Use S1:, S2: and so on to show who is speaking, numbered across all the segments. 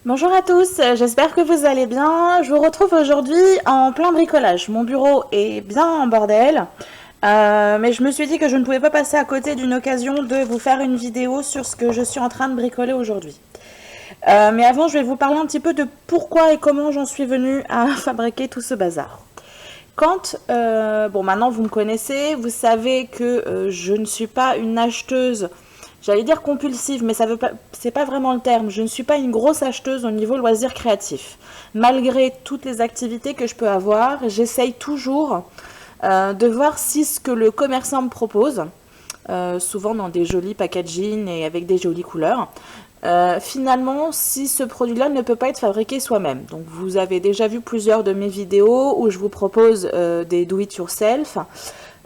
S1: Bonjour à tous, j'espère que vous allez bien. Je vous retrouve aujourd'hui en plein bricolage. Mon bureau est bien en bordel, mais je me suis dit que je ne pouvais pas passer à côté d'une occasion de vous faire une vidéo sur ce que je suis en train de bricoler aujourd'hui. Mais avant, je vais vous parler un petit peu de pourquoi et comment j'en suis venue à fabriquer tout ce bazar. Bon, maintenant vous me connaissez, vous savez que je ne suis pas une acheteuse. J'allais dire compulsive, mais c'est pas vraiment le terme. Je ne suis pas une grosse acheteuse au niveau loisirs créatifs. Malgré toutes les activités que je peux avoir, j'essaye toujours de voir si ce que le commerçant me propose, souvent dans des jolis packaging et avec des jolies couleurs, finalement, si ce produit-là ne peut pas être fabriqué soi-même. Donc vous avez déjà vu plusieurs de mes vidéos où je vous propose des do-it-yourself,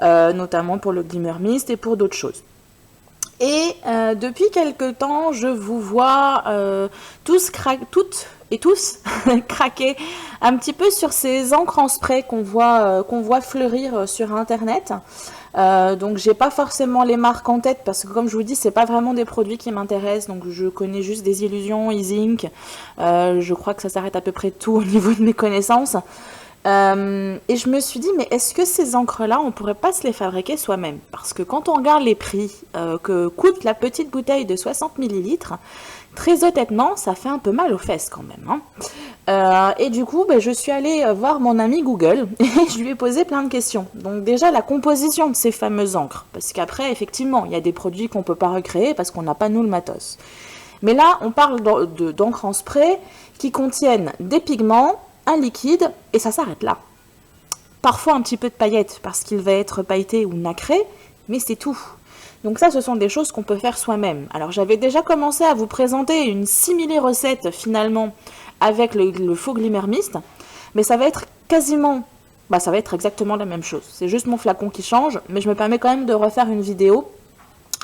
S1: notamment pour le Glimmer Mist et pour d'autres choses. Et depuis quelque temps, je vous vois toutes et tous craquer un petit peu sur ces encres en spray qu'on voit fleurir sur internet. Donc j'ai pas forcément les marques en tête parce que comme je vous dis, c'est pas vraiment des produits qui m'intéressent. Donc je connais juste des Illusions, Easy Ink. Je crois que ça s'arrête à peu près tout au niveau de mes connaissances. Et je me suis dit, mais est-ce que ces encres-là, on pourrait pas se les fabriquer soi-même? Parce que quand on regarde les prix que coûte la petite bouteille de 60 millilitres, très honnêtement, ça fait un peu mal aux fesses quand même. Et du coup, je suis allée voir mon ami Google et je lui ai posé plein de questions. Donc déjà, la composition de ces fameuses encres. Parce qu'après, effectivement, il y a des produits qu'on ne peut pas recréer parce qu'on n'a pas nous le matos. Mais là, on parle d'encre en spray qui contiennent des pigments, un liquide, et ça s'arrête là. Parfois un petit peu de paillettes parce qu'il va être pailleté ou nacré, mais c'est tout. Donc ça, ce sont des choses qu'on peut faire soi-même. Alors j'avais déjà commencé à vous présenter une simili recette finalement avec le faux Glimmer Mist, mais ça va être ça va être exactement la même chose. C'est juste mon flacon qui change, mais je me permets quand même de refaire une vidéo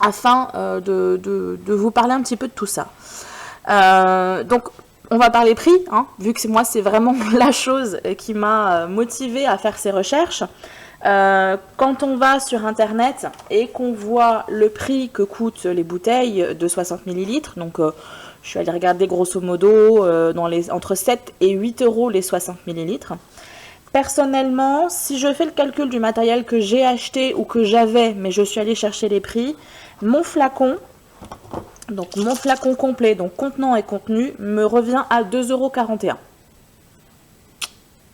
S1: afin de vous parler un petit peu de tout ça. Donc on va parler prix, vu que moi c'est vraiment la chose qui m'a motivée à faire ces recherches. Quand on va sur internet et qu'on voit le prix que coûtent les bouteilles de 60 millilitres, donc je suis allée regarder grosso modo entre 7 et 8 euros les 60 millilitres. Personnellement, si je fais le calcul du matériel que j'ai acheté ou que j'avais, mais je suis allée chercher les prix, mon flacon complet, donc contenant et contenu, me revient à 2,41 €.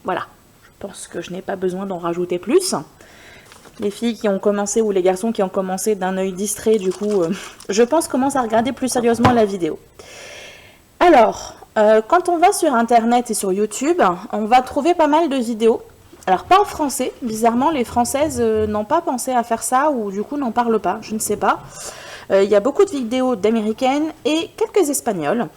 S1: Voilà, je pense que je n'ai pas besoin d'en rajouter plus. Les filles qui ont commencé ou les garçons qui ont commencé d'un œil distrait, du coup, je pense commencent à regarder plus sérieusement la vidéo. Alors, quand on va sur internet et sur YouTube, on va trouver pas mal de vidéos. Alors pas en français, bizarrement les françaises n'ont pas pensé à faire ça ou du coup n'en parlent pas, je ne sais pas. Il y a beaucoup de vidéos d'américaines et quelques espagnoles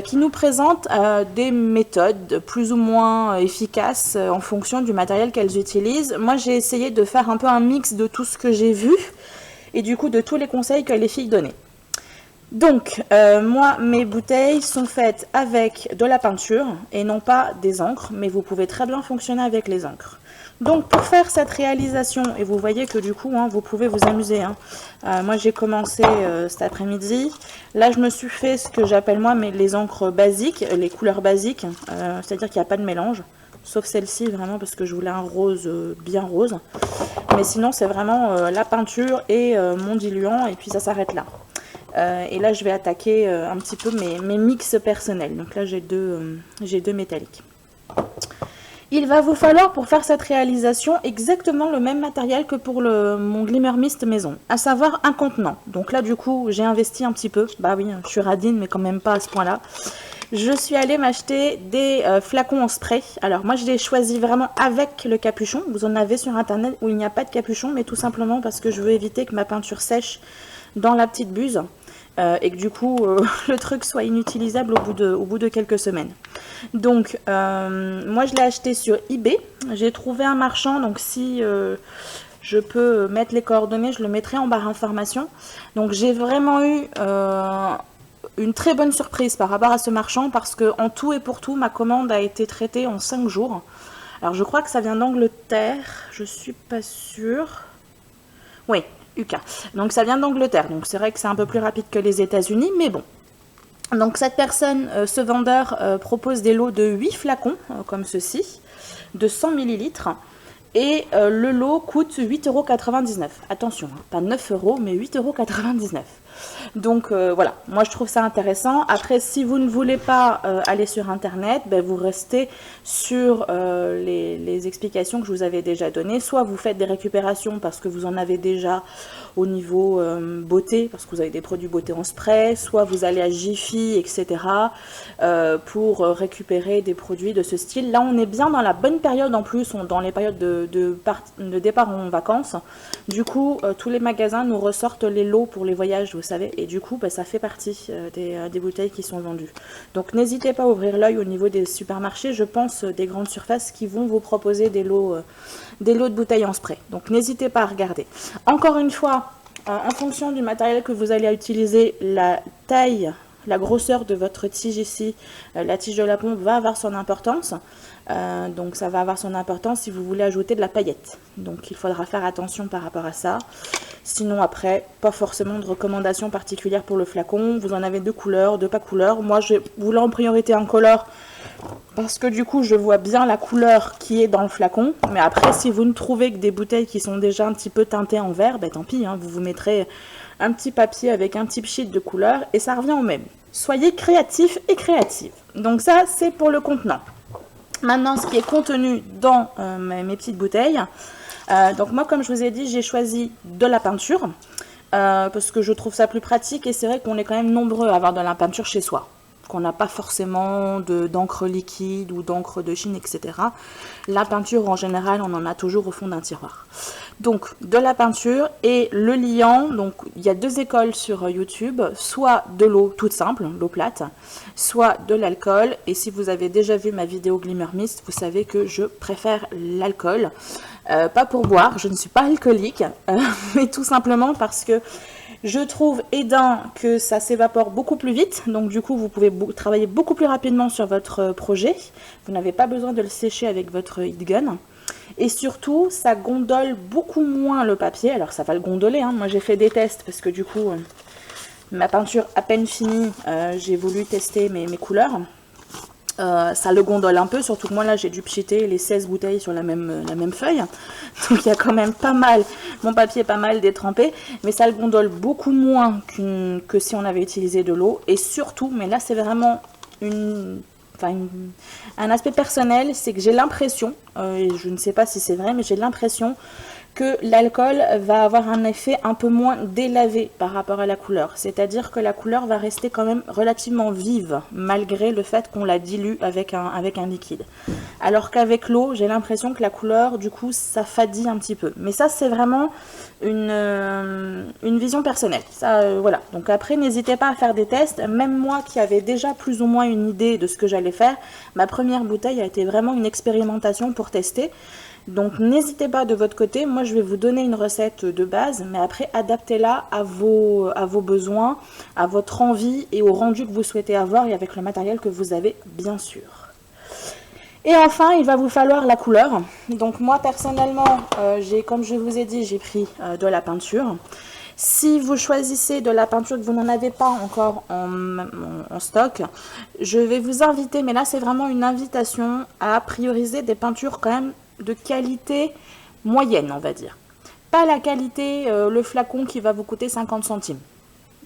S1: qui nous présentent des méthodes plus ou moins efficaces en fonction du matériel qu'elles utilisent. Moi j'ai essayé de faire un peu un mix de tout ce que j'ai vu et du coup de tous les conseils que les filles donnaient. Donc, moi, mes bouteilles sont faites avec de la peinture et non pas des encres, mais vous pouvez très bien fonctionner avec les encres. Donc, pour faire cette réalisation, et vous voyez que du coup, vous pouvez vous amuser. Moi, j'ai commencé cet après-midi. Là, je me suis fait ce que j'appelle moi les encres basiques, les couleurs basiques, c'est-à-dire qu'il n'y a pas de mélange. Sauf celle-ci, vraiment, parce que je voulais un rose bien rose. Mais sinon, c'est vraiment la peinture et mon diluant, et puis ça s'arrête là. Et là je vais attaquer un petit peu mes mix personnels. Donc là j'ai deux métalliques. Il va vous falloir pour faire cette réalisation exactement le même matériel que pour mon Glimmer Mist maison, à savoir un contenant. Donc là du coup j'ai investi un petit peu, bah oui je suis radine mais quand même pas à ce point là. Je suis allée m'acheter des flacons en spray. Alors moi je les choisis vraiment avec le capuchon. Vous en avez sur internet où il n'y a pas de capuchon, mais tout simplement parce que je veux éviter que ma peinture sèche dans la petite buse. Et que du coup le truc soit inutilisable au bout de quelques semaines. Donc moi je l'ai acheté sur eBay, j'ai trouvé un marchand, donc si je peux mettre les coordonnées, je le mettrai en barre d'information. Donc j'ai vraiment eu une très bonne surprise par rapport à ce marchand parce que en tout et pour tout ma commande a été traitée en 5 jours. Alors je crois que ça vient d'Angleterre, je suis pas sûre. Oui, UK. Donc ça vient d'Angleterre, donc c'est vrai que c'est un peu plus rapide que les États-Unis, mais bon. Donc cette personne, ce vendeur, propose des lots de 8 flacons, comme ceci, de 100 millilitres. Et le lot coûte 8,99 €. Attention, hein, pas 9 €, mais 8,99 €. Donc voilà, moi je trouve ça intéressant. Après, si vous ne voulez pas aller sur internet, ben, vous restez sur les explications que je vous avais déjà données. Soit vous faites des récupérations parce que vous en avez déjà au niveau beauté, parce que vous avez des produits beauté en spray, soit vous allez à Jiffy, etc. Pour récupérer des produits de ce style. Là on est bien dans la bonne période en plus, dans les périodes de départ en vacances. Du coup tous les magasins nous ressortent les lots pour les voyages, vous savez, et du coup bah, ça fait partie des bouteilles qui sont vendues. Donc n'hésitez pas à ouvrir l'œil au niveau des supermarchés, je pense des grandes surfaces qui vont vous proposer des lots de bouteilles en spray. Donc n'hésitez pas à regarder. Encore une fois, en fonction du matériel que vous allez utiliser, la taille, la grosseur de votre tige ici, la tige de la pompe va avoir son importance. Donc ça va avoir son importance si vous voulez ajouter de la paillette. Donc il faudra faire attention par rapport à ça. Sinon après, pas forcément de recommandations particulières pour le flacon. Vous en avez deux couleurs, deux pas couleurs. Moi je voulais en priorité un color parce que du coup je vois bien la couleur qui est dans le flacon. Mais après si vous ne trouvez que des bouteilles qui sont déjà un petit peu teintées en vert, ben tant pis, hein, vous mettrez un petit papier avec un petit sheet de couleur et ça revient au même. Soyez créatifs et créatives. Donc ça c'est pour le contenant. Maintenant, ce qui est contenu dans mes petites bouteilles. Donc moi, comme je vous ai dit, j'ai choisi de la peinture. Parce que je trouve ça plus pratique. Et c'est vrai qu'on est quand même nombreux à avoir de la peinture chez soi. Qu'on n'a pas forcément d'encre liquide ou d'encre de Chine, etc. La peinture, en général, on en a toujours au fond d'un tiroir. Donc, de la peinture et le liant. Donc, il y a deux écoles sur YouTube. Soit de l'eau toute simple, l'eau plate, soit de l'alcool. Et si vous avez déjà vu ma vidéo Glimmer Mist, vous savez que je préfère l'alcool. Pas pour boire, je ne suis pas alcoolique, mais tout simplement parce que je trouve aidant que ça s'évapore beaucoup plus vite, donc du coup vous pouvez travailler beaucoup plus rapidement sur votre projet. Vous n'avez pas besoin de le sécher avec votre heat gun. Et surtout, ça gondole beaucoup moins le papier. Alors ça va le gondoler, hein. Moi j'ai fait des tests parce que du coup, ma peinture à peine finie, j'ai voulu tester mes couleurs. Ça le gondole un peu, surtout que moi là j'ai dû pchiter les 16 bouteilles sur la même feuille. Donc il y a quand même pas mal, mon papier est pas mal détrempé, mais ça le gondole beaucoup moins que si on avait utilisé de l'eau. Et surtout, mais là c'est vraiment un aspect personnel, c'est que j'ai l'impression, et je ne sais pas si c'est vrai, mais j'ai l'impression que l'alcool va avoir un effet un peu moins délavé par rapport à la couleur. C'est-à-dire que la couleur va rester quand même relativement vive, malgré le fait qu'on la dilue avec un liquide. Alors qu'avec l'eau, j'ai l'impression que la couleur, du coup, ça fadit un petit peu. Mais ça, c'est vraiment une vision personnelle. Ça, voilà. Donc après, n'hésitez pas à faire des tests. Même moi, qui avais déjà plus ou moins une idée de ce que j'allais faire, ma première bouteille a été vraiment une expérimentation pour tester. Donc n'hésitez pas de votre côté, moi je vais vous donner une recette de base, mais après adaptez-la à vos besoins, à votre envie et au rendu que vous souhaitez avoir et avec le matériel que vous avez bien sûr. Et enfin, il va vous falloir la couleur. Donc moi personnellement, comme je vous ai dit, j'ai pris de la peinture. Si vous choisissez de la peinture que vous n'en avez pas encore en stock, je vais vous inviter, mais là c'est vraiment une invitation à prioriser des peintures quand même de qualité moyenne, on va dire. Pas la qualité, le flacon qui va vous coûter 50 centimes.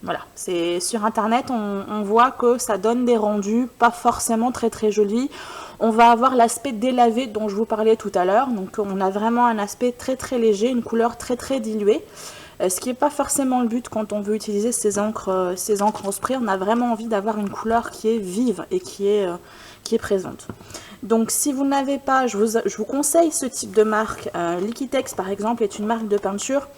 S1: Voilà, c'est sur internet, on voit que ça donne des rendus pas forcément très très jolis. On va avoir l'aspect délavé dont je vous parlais tout à l'heure. Donc on a vraiment un aspect très très léger, une couleur très très diluée. Ce qui n'est pas forcément le but quand on veut utiliser ces encres en spray. On a vraiment envie d'avoir une couleur qui est vive et qui est présente. Donc si vous n'avez pas, je vous conseille ce type de marque. Liquitex par exemple est une marque de peinture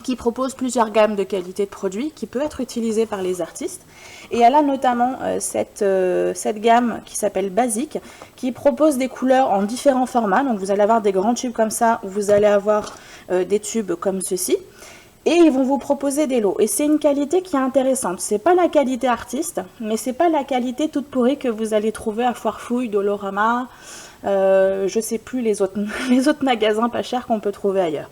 S1: qui propose plusieurs gammes de qualité de produits qui peut être utilisée par les artistes. Et elle a notamment cette gamme qui s'appelle Basique, qui propose des couleurs en différents formats. Donc vous allez avoir des grands tubes comme ça, ou vous allez avoir des tubes comme ceci. Et ils vont vous proposer des lots. Et c'est une qualité qui est intéressante. C'est pas la qualité artiste, mais c'est pas la qualité toute pourrie que vous allez trouver à Foirefouille, Dolorama, je sais plus les autres magasins pas chers qu'on peut trouver ailleurs.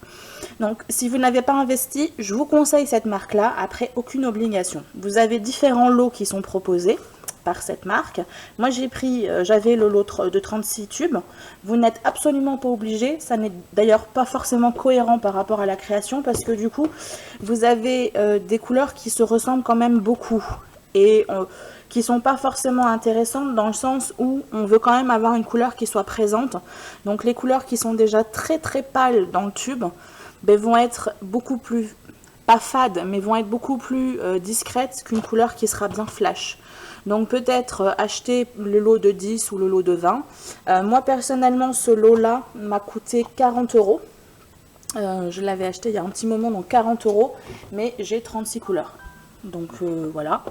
S1: Donc, si vous n'avez pas investi, je vous conseille cette marque-là, après aucune obligation. Vous avez différents lots qui sont proposés par cette marque. Moi, j'avais le lot de 36 tubes. Vous n'êtes absolument pas obligé. Ça n'est d'ailleurs pas forcément cohérent par rapport à la création parce que du coup, vous avez des couleurs qui se ressemblent quand même beaucoup et qui sont pas forcément intéressantes dans le sens où on veut quand même avoir une couleur qui soit présente. Donc, les couleurs qui sont déjà très très pâles dans le tube vont être beaucoup plus, pas fades, mais vont être beaucoup plus discrètes qu'une couleur qui sera bien flash. Donc peut-être acheter le lot de 10 ou le lot de 20. Moi personnellement, ce lot-là m'a coûté 40 euros. Je l'avais acheté il y a un petit moment, donc 40 euros, mais j'ai 36 couleurs. Donc voilà.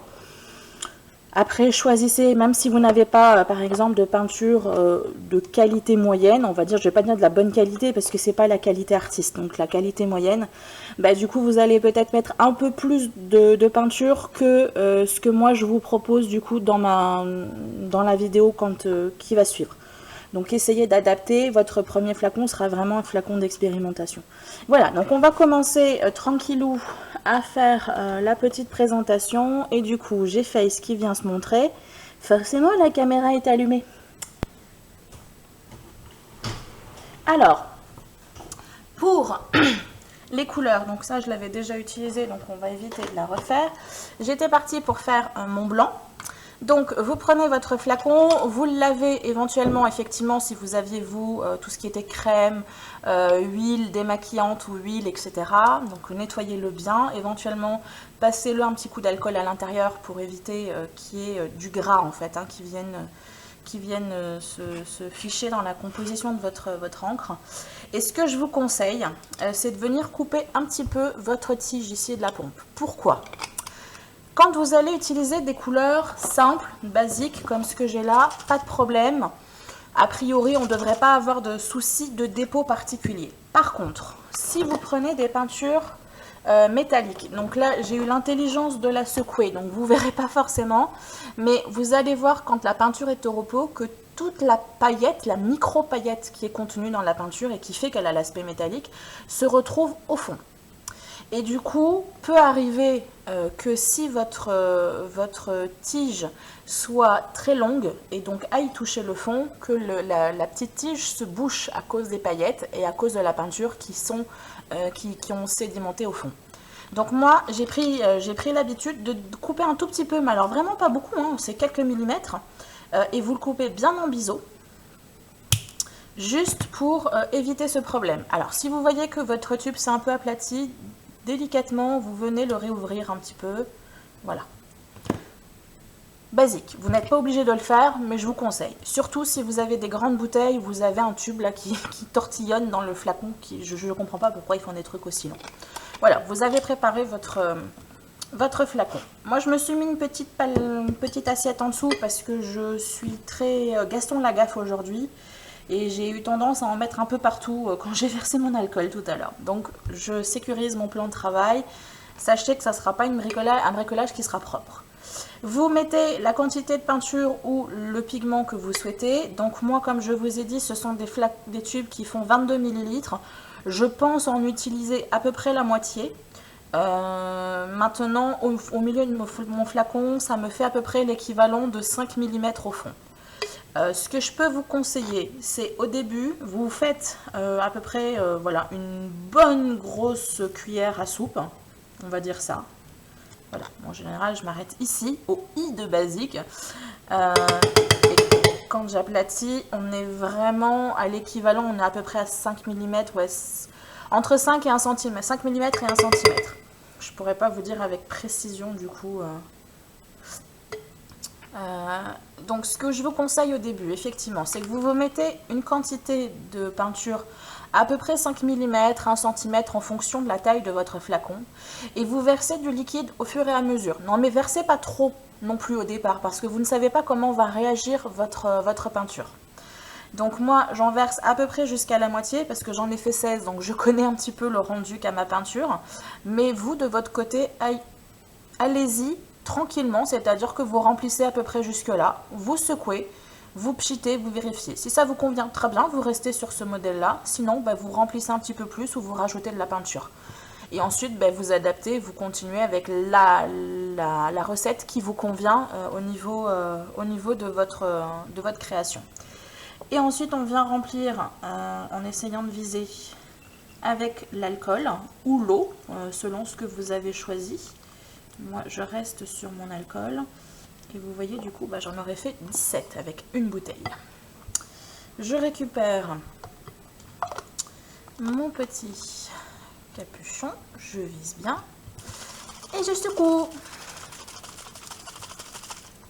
S1: Après, choisissez, même si vous n'avez pas, par exemple, de peinture de qualité moyenne, on va dire, je vais pas dire de la bonne qualité, parce que c'est pas la qualité artiste, donc la qualité moyenne, du coup, vous allez peut-être mettre un peu plus de peinture que ce que moi, je vous propose, du coup, dans la vidéo qui va suivre. Donc, essayez d'adapter. Votre premier flacon sera vraiment un flacon d'expérimentation. Voilà, donc on va commencer tranquillou à faire la petite présentation. Et du coup, j'ai Face qui vient se montrer. Forcément, la caméra est allumée. Alors, pour les couleurs, donc ça, je l'avais déjà utilisé, donc on va éviter de la refaire. J'étais partie pour faire un Mont Blanc. Donc, vous prenez votre flacon, vous le lavez éventuellement, effectivement, si vous aviez, vous, tout ce qui était crème, huile démaquillante ou huile, etc. Donc, nettoyez-le bien. Éventuellement, passez-le un petit coup d'alcool à l'intérieur pour éviter qu'il y ait du gras, en fait, qui viennent se ficher dans la composition de votre encre. Et ce que je vous conseille, c'est de venir couper un petit peu votre tige ici de la pompe. Pourquoi ? Quand vous allez utiliser des couleurs simples, basiques, comme ce que j'ai là, pas de problème. A priori, on ne devrait pas avoir de soucis de dépôt particulier. Par contre, si vous prenez des peintures métalliques, donc là, j'ai eu l'intelligence de la secouer, donc vous ne verrez pas forcément, mais vous allez voir quand la peinture est au repos que toute la paillette, la micro-paillette qui est contenue dans la peinture et qui fait qu'elle a l'aspect métallique, se retrouve au fond. Et du coup, peut arriver que si votre tige soit très longue et donc aille toucher le fond, que la petite tige se bouche à cause des paillettes et à cause de la peinture qui ont sédimenté au fond. Donc moi, j'ai pris l'habitude de couper un tout petit peu, mais alors vraiment pas beaucoup, c'est quelques millimètres, et vous le coupez bien en biseau. Juste pour éviter ce problème. Alors, si vous voyez que votre tube s'est un peu aplati, délicatement, vous venez le réouvrir un petit peu. Voilà. Basique. Vous n'êtes pas obligé de le faire, mais je vous conseille. Surtout si vous avez des grandes bouteilles, vous avez un tube là qui tortillonne dans le flacon. Je ne comprends pas pourquoi ils font des trucs aussi longs. Voilà, vous avez préparé votre flacon. Moi, je me suis mis une petite assiette en dessous parce que je suis très Gaston Lagaffe aujourd'hui. Et j'ai eu tendance à en mettre un peu partout quand j'ai versé mon alcool tout à l'heure. Donc, je sécurise mon plan de travail. Sachez que ça ne sera pas un bricolage qui sera propre. Vous mettez la quantité de peinture ou le pigment que vous souhaitez. Donc, moi, comme je vous ai dit, ce sont des tubes qui font 22 ml. Je pense en utiliser à peu près la moitié. Maintenant, au milieu de mon flacon, ça me fait à peu près l'équivalent de 5 mm au fond. Ce que je peux vous conseiller, c'est au début, vous faites à peu près voilà, une bonne grosse cuillère à soupe, on va dire ça. Voilà, en général, je m'arrête ici, au i de basique. Et quand j'aplatis, on est vraiment à l'équivalent, on est à peu près à 5 mm, ouais, entre 5 et 1 cm, 5 mm et 1 cm. Je pourrais pas vous dire avec précision du coup. Donc ce que je vous conseille au début, effectivement, c'est que vous mettez une quantité de peinture à peu près 5 mm, 1 cm en fonction de la taille de votre flacon. Et vous versez du liquide au fur et à mesure. Non mais versez pas trop non plus au départ parce que vous ne savez pas comment va réagir votre peinture. Donc moi j'en verse à peu près jusqu'à la moitié parce que j'en ai fait 16, donc je connais un petit peu le rendu qu'a ma peinture. Mais vous de votre côté, allez-y tranquillement, c'est-à-dire que vous remplissez à peu près jusque là, vous secouez, vous pchitez, vous vérifiez. Si ça vous convient, très bien, vous restez sur ce modèle-là. Sinon, vous remplissez un petit peu plus ou vous rajoutez de la peinture. Et ensuite, vous adaptez, vous continuez avec la recette qui vous convient au niveau de votre création. Et ensuite, on vient remplir en essayant de viser avec l'alcool ou l'eau, selon ce que vous avez choisi. Moi, je reste sur mon alcool. Et vous voyez, du coup, j'en aurais fait 17 avec une bouteille. Je récupère mon petit capuchon, je vise bien et je secoue.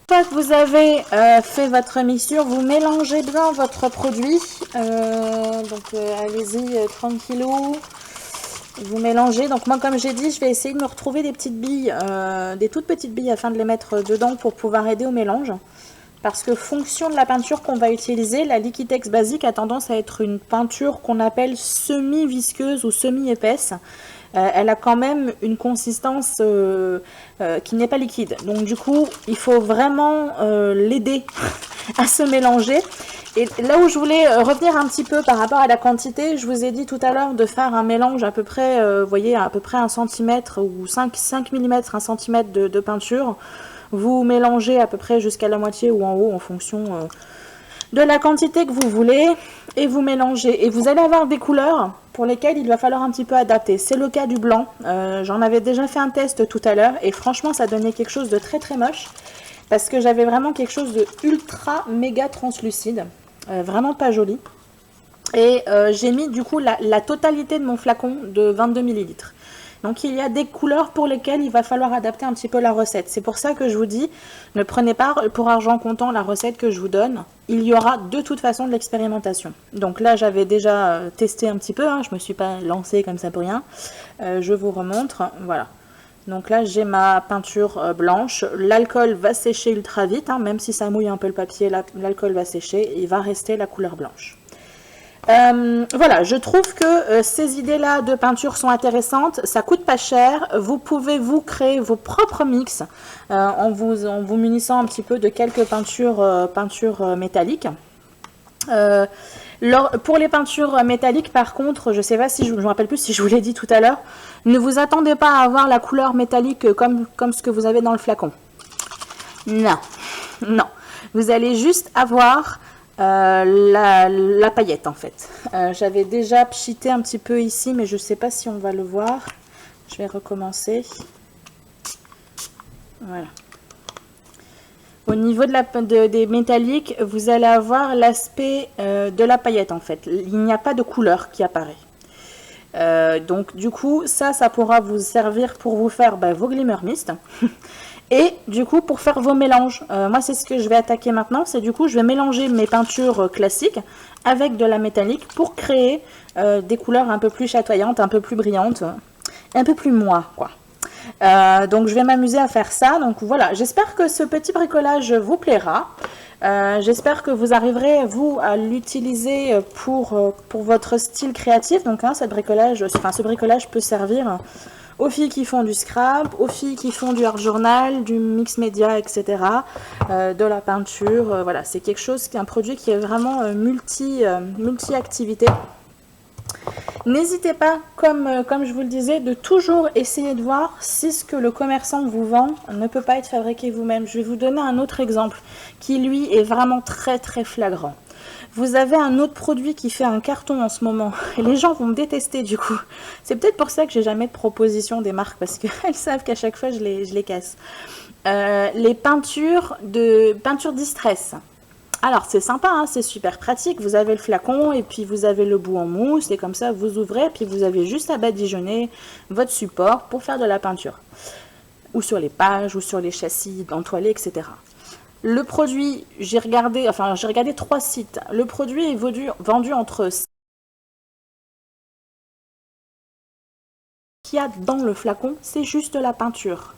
S1: Une fois que vous avez fait votre mixture, vous mélangez bien votre produit. Allez-y tranquillou. Vous mélangez. Donc moi, comme j'ai dit, je vais essayer de me retrouver des petites billes, des toutes petites billes afin de les mettre dedans pour pouvoir aider au mélange. Parce que fonction de la peinture qu'on va utiliser, la Liquitex basique a tendance à être une peinture qu'on appelle semi-visqueuse ou semi-épaisse. Elle a quand même une consistance qui n'est pas liquide. Donc du coup, il faut vraiment l'aider à se mélanger. Et là où je voulais revenir un petit peu par rapport à la quantité, je vous ai dit tout à l'heure de faire un mélange à peu près, vous voyez, à peu près 1 cm ou 5 mm, 1 cm de peinture. Vous mélangez à peu près jusqu'à la moitié ou en haut en fonction de la quantité que vous voulez. Et vous mélangez. Et vous allez avoir des couleurs pour lesquelles il va falloir un petit peu adapter. C'est le cas du blanc. J'en avais déjà fait un test tout à l'heure. Et franchement, ça donnait quelque chose de très très moche. Parce que j'avais vraiment quelque chose de ultra méga translucide. Vraiment pas joli. Et j'ai mis du coup la totalité de mon flacon de 22 ml. Donc il y a des couleurs pour lesquelles il va falloir adapter un petit peu la recette. C'est pour ça que je vous dis, ne prenez pas pour argent comptant la recette que je vous donne. Il y aura de toute façon de l'expérimentation. Donc là j'avais déjà testé un petit peu, je ne me suis pas lancée comme ça pour rien. Je vous remontre, voilà. Donc là j'ai ma peinture blanche. L'alcool va sécher ultra vite, même si ça mouille un peu le papier, l'alcool va sécher et il va rester la couleur blanche. Voilà, je trouve que ces idées-là de peinture sont intéressantes, ça coûte pas cher, vous pouvez vous créer vos propres mix en vous munissant un petit peu de quelques peintures métalliques. Pour les peintures métalliques, par contre, je sais pas si je me rappelle plus si je vous l'ai dit tout à l'heure, ne vous attendez pas à avoir la couleur métallique comme ce que vous avez dans le flacon. Non, non, vous allez juste avoir la paillette en fait. J'avais déjà pchité un petit peu ici, mais je sais pas si on va le voir. Je vais recommencer. Voilà. Au niveau des métalliques, vous allez avoir l'aspect de la paillette en fait. Il n'y a pas de couleur qui apparaît. Donc du coup, ça pourra vous servir pour vous faire vos glimmer mist. Et du coup, pour faire vos mélanges, moi c'est ce que je vais attaquer maintenant, c'est du coup je vais mélanger mes peintures classiques avec de la métallique pour créer des couleurs un peu plus chatoyantes, un peu plus brillantes, un peu plus moi quoi. Donc je vais m'amuser à faire ça, donc voilà, j'espère que ce petit bricolage vous plaira. J'espère que vous arriverez vous à l'utiliser pour votre style créatif. Donc ce bricolage peut servir aux filles qui font du scrap, aux filles qui font du art journal, du mix média, etc. De la peinture, voilà, c'est quelque chose, un produit qui est vraiment multi-activité. N'hésitez pas, comme je vous le disais, de toujours essayer de voir si ce que le commerçant vous vend ne peut pas être fabriqué vous-même. Je vais vous donner un autre exemple qui, lui, est vraiment très très flagrant. Vous avez un autre produit qui fait un carton en ce moment et les gens vont me détester du coup. C'est peut-être pour ça que j'ai jamais de proposition des marques parce qu'elles savent qu'à chaque fois je les casse. Les peintures distress. Alors c'est sympa, c'est super pratique. Vous avez le flacon et puis vous avez le bout en mousse et comme ça vous ouvrez et puis vous avez juste à badigeonner votre support pour faire de la peinture. Ou sur les pages ou sur les châssis entoilés, etc. Le produit, j'ai regardé 3 sites. Le produit est vendu entre qu'il y a dans le flacon, c'est juste de la peinture.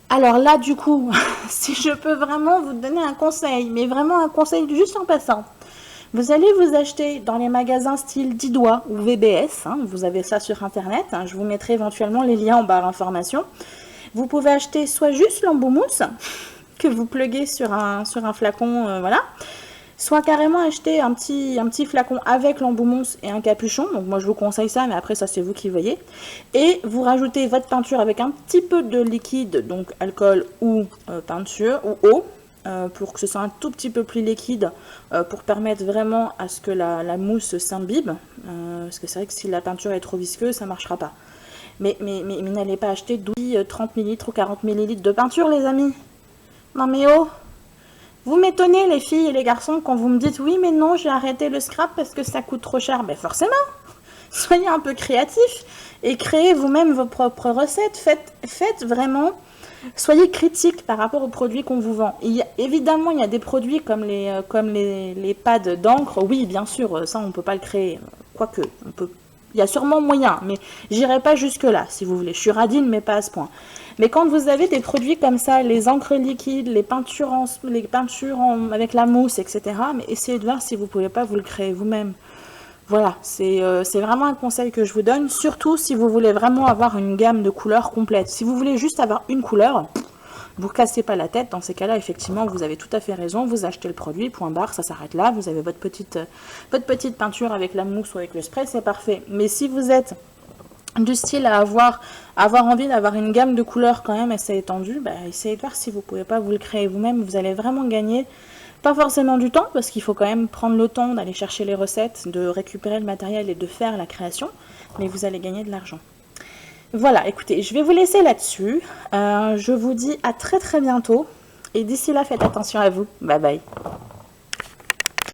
S1: Alors là, du coup, si je peux vraiment vous donner un conseil, mais vraiment un conseil juste en passant, vous allez vous acheter dans les magasins style 10 doigts ou VBS, vous avez ça sur internet, je vous mettrai éventuellement les liens en barre d'information. Vous pouvez acheter soit juste l'embout mousse, que vous pluguez sur un flacon, voilà. Soit carrément acheter un petit flacon avec l'embout-mousse et un capuchon. Donc moi je vous conseille ça, mais après ça c'est vous qui voyez. Et vous rajoutez votre peinture avec un petit peu de liquide, donc alcool ou peinture ou eau, pour que ce soit un tout petit peu plus liquide, pour permettre vraiment à ce que la mousse s'imbibe. Parce que c'est vrai que si la peinture est trop visqueuse, ça ne marchera pas. Mais n'allez pas acheter 12, 30 ml ou 40 ml de peinture, les amis. Non mais oh! Vous m'étonnez les filles et les garçons quand vous me dites oui mais non j'ai arrêté le scrap parce que ça coûte trop cher. Ben forcément, soyez un peu créatifs et créez vous-même vos propres recettes. Faites vraiment, soyez critiques par rapport aux produits qu'on vous vend. Évidemment il y a des produits comme les pads d'encre, oui bien sûr ça on peut pas le créer, quoique on peut. Il y a sûrement moyen, mais j'irai pas jusque là si vous voulez. Je suis radine mais pas à ce point. Mais quand vous avez des produits comme ça, les encres liquides, les peintures avec la mousse, etc., mais essayez de voir si vous ne pouvez pas vous le créer vous-même. Voilà, c'est vraiment un conseil que je vous donne, surtout si vous voulez vraiment avoir une gamme de couleurs complète. Si vous voulez juste avoir une couleur, vous ne cassez pas la tête. Dans ces cas-là, effectivement, vous avez tout à fait raison. Vous achetez le produit, point barre, ça s'arrête là. Vous avez votre petite peinture avec la mousse ou avec le spray, c'est parfait. Mais si vous êtes du style à avoir envie d'avoir une gamme de couleurs quand même assez étendue, bah, essayez de voir si vous ne pouvez pas vous le créer vous-même. Vous allez vraiment gagner, pas forcément du temps, parce qu'il faut quand même prendre le temps d'aller chercher les recettes, de récupérer le matériel et de faire la création, mais vous allez gagner de l'argent. Voilà, écoutez, je vais vous laisser là-dessus. Je vous dis à très très bientôt, et d'ici là, faites attention à vous. Bye bye.